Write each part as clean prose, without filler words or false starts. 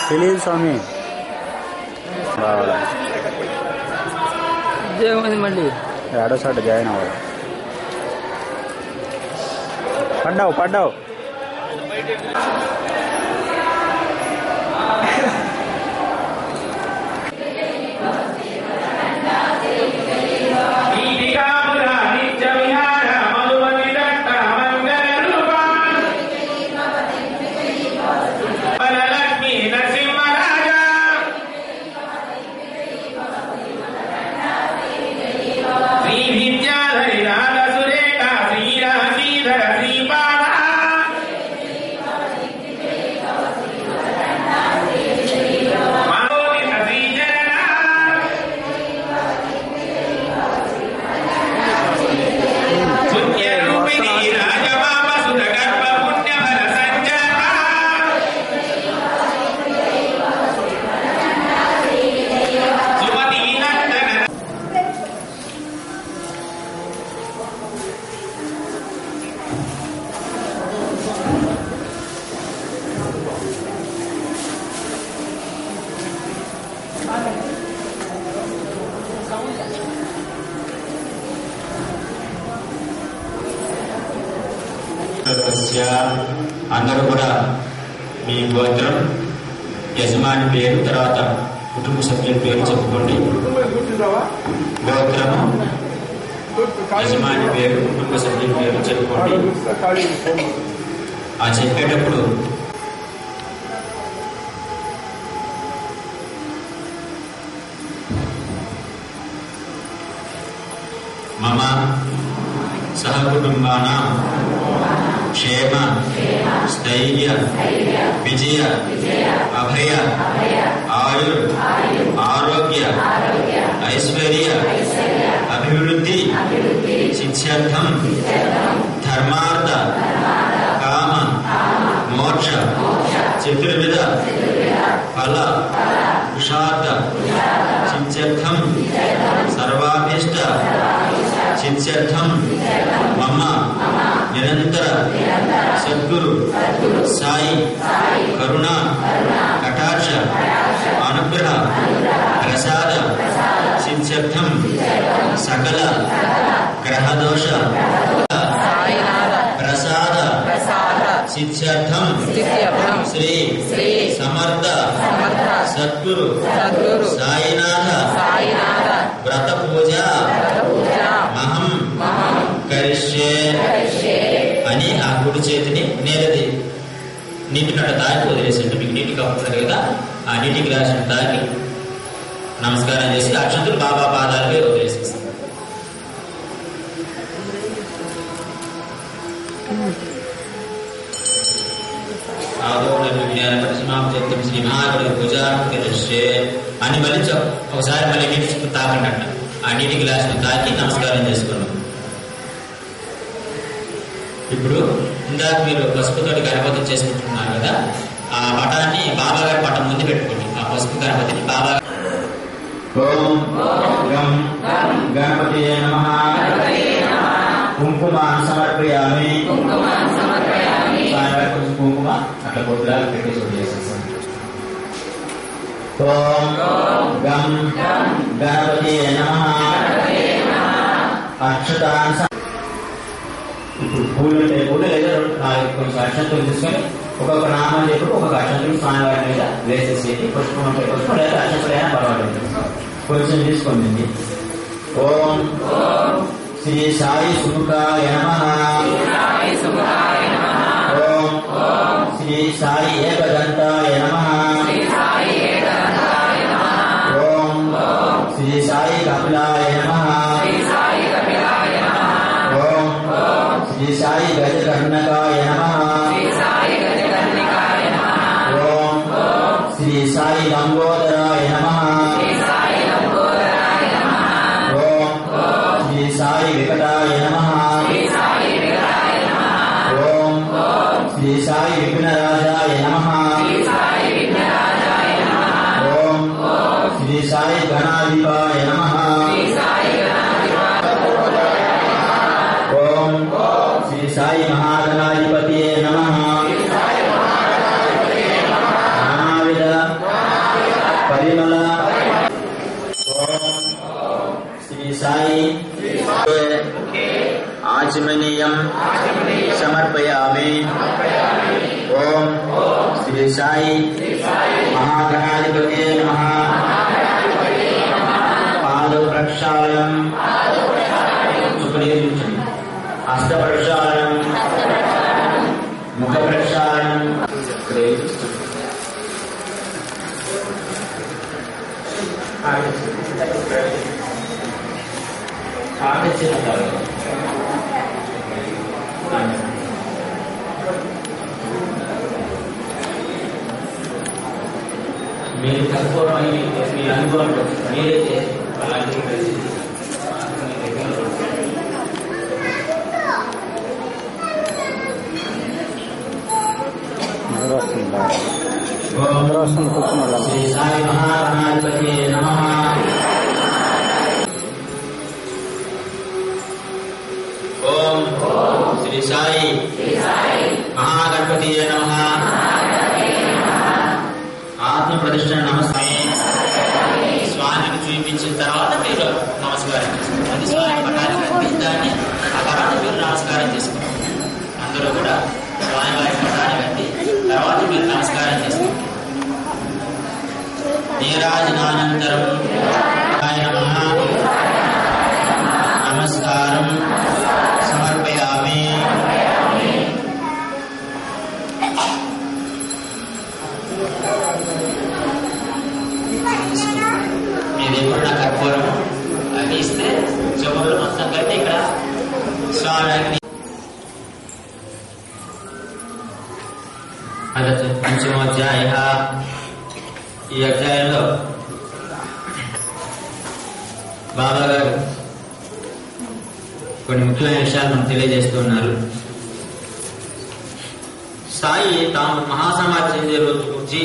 తెలియదు స్వామి. ఉద్యోగం మళ్ళీ ఏడో సార్ జాయిన్ అవ్వాలి. పడ్డావు అందరూ కూడా మీ గోత్రం, యజమాని పేరు, తర్వాత కుటుంబ సభ్యుల పేరు చెప్పుకోండి. గోత్రము, యజమాని పేరు, కుటుంబ సభ్యుల పేరు చెప్పుకోండి. ఆ చెప్పేటప్పుడు మమ సహకుటుంబానాం క్షేమ స్థైర్య విజయ అభయ ఆయుర్ ఆరోగ్య ఐశ్వర్య అభివృద్ధి సిద్ధ్యర్థం ధర్మార్థ కామ మోక్ష చతుర్విధ ఫల పురుషార్థ సిద్ధ్యర్థం సర్వాభీష్ట సిద్ధ్యర్థం మమ నిరంతర సద్గురు సాయి కరుణ కటాక్ష అనుగ్రహ ప్రసాద సిద్ధ్యర్థం సకల గ్రహదోష ప్రసాద సిద్ధ్యర్థం శ్రీ సమర్థ సద్గురు సాయినాథ వ్రత పూజ మహం కరిష్యే అని ఆ కుడి చేతిని నేలది నీటినట్ట తాకి వదిలేసండి. మీకు నీటి కప్పుతుంది కదా, ఆ నీటి గ్లాసును తాకి నమస్కారం చేసి అక్షంతులు బాబా పాదాలపై వదిలేసేస్తాం. శ్రీ మహాగణి పూజ అని మళ్ళీ ఒకసారి మళ్ళీ నీటి చుట్టూ తాకండి. ఆ నీటి గ్లాసును తాకి నమస్కారం చేసుకున్నాం. ఇప్పుడు ఇందాక మీరు పసుపుతోటి గణపతి చేసుకుంటున్నారు కదా, ఆ పటాన్ని బాబా గారి పటం ముందు పెట్టుకోండి. ఆ పసుపు గణపతిని బాబా ఓం గం గణపతియే నమః కుంకుమాన్ సమర్పయామి. కుంకుమ అట్లా పొద్దులాగా పెట్టేసి వదిలేసేస్తాం. ఓం గం గణపతియే నమః అక్షతాన్. ఇప్పుడు పూలు లేదా కొంచెం అక్షంతులు తీసుకొని ఒక్కొక్క నామాలు చెప్పి ఒక్కొక్క అక్షంతులు స్వామివారి మీద వేసేసి పుష్పం ఉంటే పుష్పం లేదా అక్షంతులైనా పర్వాలేదు, కొంచెం తీసుకోండి. ఓం శ్రీ సాయి సుముఖాయ నమః. ఓం శ్రీ సాయి ఏకదంతాయ నమః. శ్రీ సాయి లంబోదరాయ నమః. ఓం శ్రీ సాయి వికటాయ నమః. ఓం శ్రీ సాయి విఘ్నరాజాయ నమః. ఓం శ్రీ సాయి గణాధిపాయ నమః. ఓం శ్రీ సాయి మహాగణాధిపతియే నమః. నానావిధ పరిమళ శ్రీ సాయి ఆచమనీయం సమర్పయామి. ఓం శ్రీ సాయి మహాగణాధిపతియే నమః. పాద ప్రక్షాళనం హస్త ప్రక్షాళనం ముఖ ప్రక్షాళనం మీరు కర్పూరం మీ అనుభవంలో మీరైతే అలాంటి శ్రీ సాయి మహాగణాధిపతియే నమః. ఓం శ్రీ సాయి మహాగణపతియే నమః. ఆత్మ ప్రతిష్ఠ నమస్కారం స్వామికి చూపించిన తర్వాత మీరు నమస్కారం చేసుకోండి. అది స్వామి పట్టానికి అందించాలని ఆ తర్వాత మీరు నమస్కారం చేసుకోండి. అందరూ కూడా స్వామి వారి పట్టానికి అంది తర్వాత మీరు నమస్కారం చేసుకోండి. నీరాజనానంతరం నమస్కారం సమర్పయామి. మీరు ఎప్పుడు కర్పూరం అది ఇస్తే చెవులు మొత్తం కలిపి ఇక్కడ స్వామి పంచమోధ్యాయ. ఈ అధ్యాయంలో బాబా గారు కొన్ని ముఖ్యమైన విషయాలు మనకు తెలియజేస్తున్నారు. సాయి తాము మహాసమాధి చెందే రోజు గురించి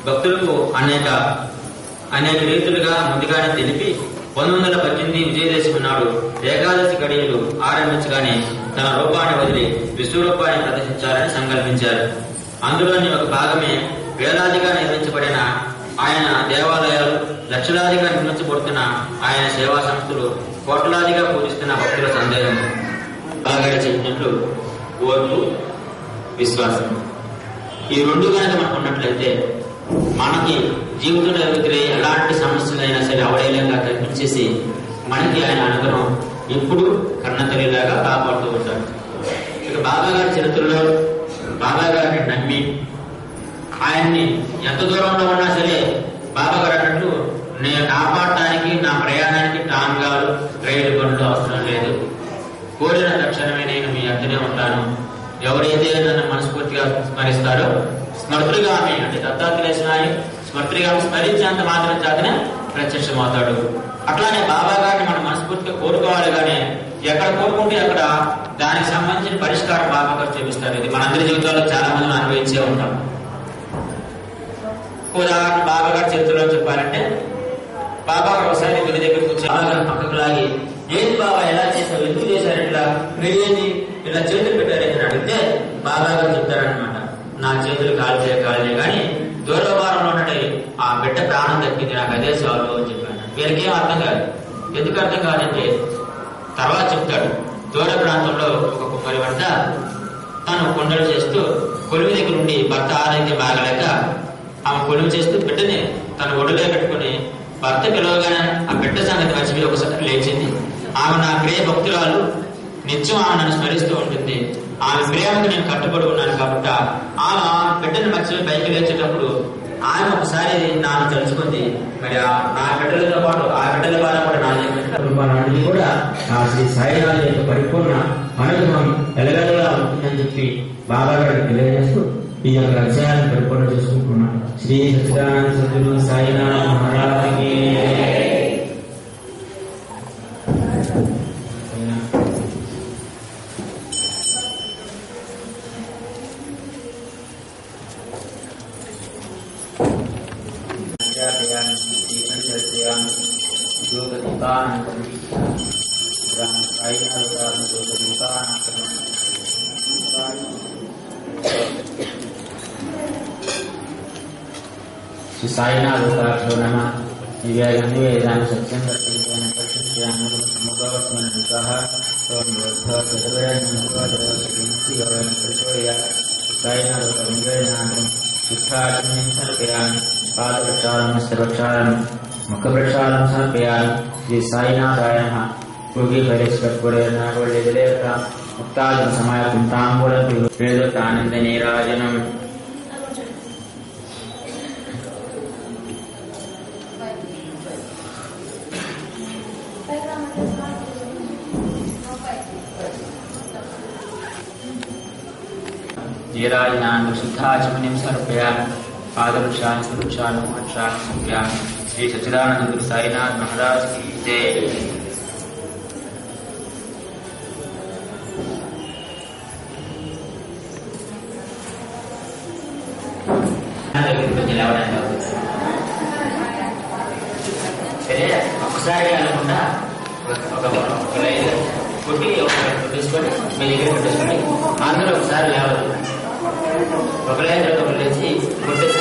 భక్తులకు అనేక రీతులుగా ముందుగానే తెలిపి 1918 విజయదశమి నాడు ఏకాదశి గడియలు ఆరంభించగానే తన రూపాన్ని వదిలి విశ్వరూపాన్ని ప్రదర్శించాలని సంకల్పించారు. అందులోని ఒక భాగమే వేలాదిగా నిర్మించబడిన ఆయన దేవాలయాలు, లక్షలాదిగా నిర్మించబడుతున్న ఆయన సేవా సంస్థలు, కోట్లాదిగా పూజిస్తున్న భక్తుల సందేహం. బాగా చెప్పినట్లు ఓర్పు, విశ్వాసం ఈ రెండు కనుక మనకు ఉన్నట్లయితే మనకి జీవితంలో ఎదుగుతున్న ఎలాంటి సమస్యలైనా సరే అవలేలంగా కనిపించేసి మనకి ఆయన అనుగ్రహం ఎప్పుడు కన్నతల్లిలాగా కాపాడుతూ ఉంటాడు. ఇక బాబా గారి చరిత్రలో బాబా గారిని నమ్మి ఆయన్ని ఎంత దూరంలో ఉన్నా సరే బాబా గారు అన్నట్టు నేను కాపాడటానికి నా ప్రయాణానికి టాంగాలు రైలు బండ్లు అవసరం లేదు. కోరిన తక్షణమే నేను మీ అంటనే ఉంటాను. ఎవరైతే నన్ను మనస్ఫూర్తిగా స్మరిస్తారో స్మృతిగామి అంటే దత్తాత్రేయ స్వామి స్మృతిగామి స్మరించేంత మాత్రం చేతనే ప్రత్యక్షమవుతాడు. అట్లానే బాబా గారిని మనం మనస్ఫూర్తిగా కోరుకోవాలి. కానీ ఎక్కడ కోరుకుంటే అక్కడ దానికి సంబంధించిన పరిష్కారం బాబా గారు చూపిస్తారు. ఇది మనందరి జీవితాల్లో చాలా మంది అనుభవించే ఉంటాం. ఉదాహరణ బాబా గారి చరిత్రలో చెప్పాలంటే బాబా గారు ఒకసారి గురి దగ్గర కూర్చొని బాబా గారు పక్కకు లాగి ఏంటి బాబా ఎలా చేసావు, ఎందుకు చేశారు ఇట్లా, మీరేంటి ఇలా చేతులు పెట్టారని అడిగితే బాబా గారు చెప్తారనమాట, నా చేతులు కాల్చే కానీ దూరభారంలో ఉన్నట్టు ఆ బిడ్డ ప్రాణం దక్కింది, నాకు అదే చాలు అని చెప్పాను. వీరికేం అర్థం కాదు. ఎందుకు అర్థం కాదంటే తర్వాత చెప్తాడు. దూర ప్రాంతంలో ఒక కుమ్మరి వంట తను కొండలు చేస్తూ కొలువు దగ్గర ఉండి భర్త ఆరోగ్యం బాగలేక ఆమె కొలువు చేస్తూ బిడ్డని తన ఒడిలో పెట్టుకుని భర్త పిలవగానే ఆ బిడ్డ సంగతి మర్చిపోయి ఒకసారి లేచింది. ఆమె నా ప్రియ భక్తురాలు, నిత్యం ఆమె నన్ను స్మరిస్తూ ఉంటుంది. ఆమె ప్రేమకు నేను కట్టుబడి ఉన్నాను కాబట్టి ఆమె బిడ్డను మర్చిపోయి పైకి లేచేటప్పుడు ఆమె ఒకసారి నాన్న తలుచుకుంది. మరి నా బిడ్డలతో పాటు ఆ బిడ్డల ద్వారా కూడా నాది కూడా ఆ శ్రీ సాయినాథ్ యొక్క పరిపూర్ణ అనుగ్రహం ఎలగలగా ఉంటుందని చెప్పి బాబా గారికి తెలియజేస్తూ ఈ యొక్క విషయాలను పరిపూర్ణ చేసుకుంటున్నాను. श्री सच्चिदानंद सद्गुरु साईनाथ महाराज की साईनाथ उपाख्यो नमः दिव्यागन्धि वेदान सत्यं दर्शयन् परिचित्यान् समुद्रवत्मन विकाह तोन्वद्ध तदवेन नमोदेवसकिंसि यवेन परिचोया साईनाथ उपाख्यनां सुखात्मनि सर्पयान् पादप्रक्षालनं सर्वक्षालनं मुखप्रक्षालनं सर्पयान् श्री साईनाथाय नमः योगी परिष्कृतपुरे नागोल्यदेवता मुक्ताजन समायतं ताम्बूलं वेदोक्तानन्द नीराजनम् नीराजनान् शुद्धाचमनिं सर्पयामि पादवृक्षान् सुवृक्षान् वृक्षान् समर्पयामि श्री सच्चिदानंद साईनाथ महाराज की जय। ఒకసారి అనుకున్నా ఒక లైన్ కొట్టి తీసుకొని మీ దగ్గర పెట్టేసుకోండి. అందరూ ఒకసారి లేవాలి. ఒక లైన్ ఒకరు లేచి కొట్టేసి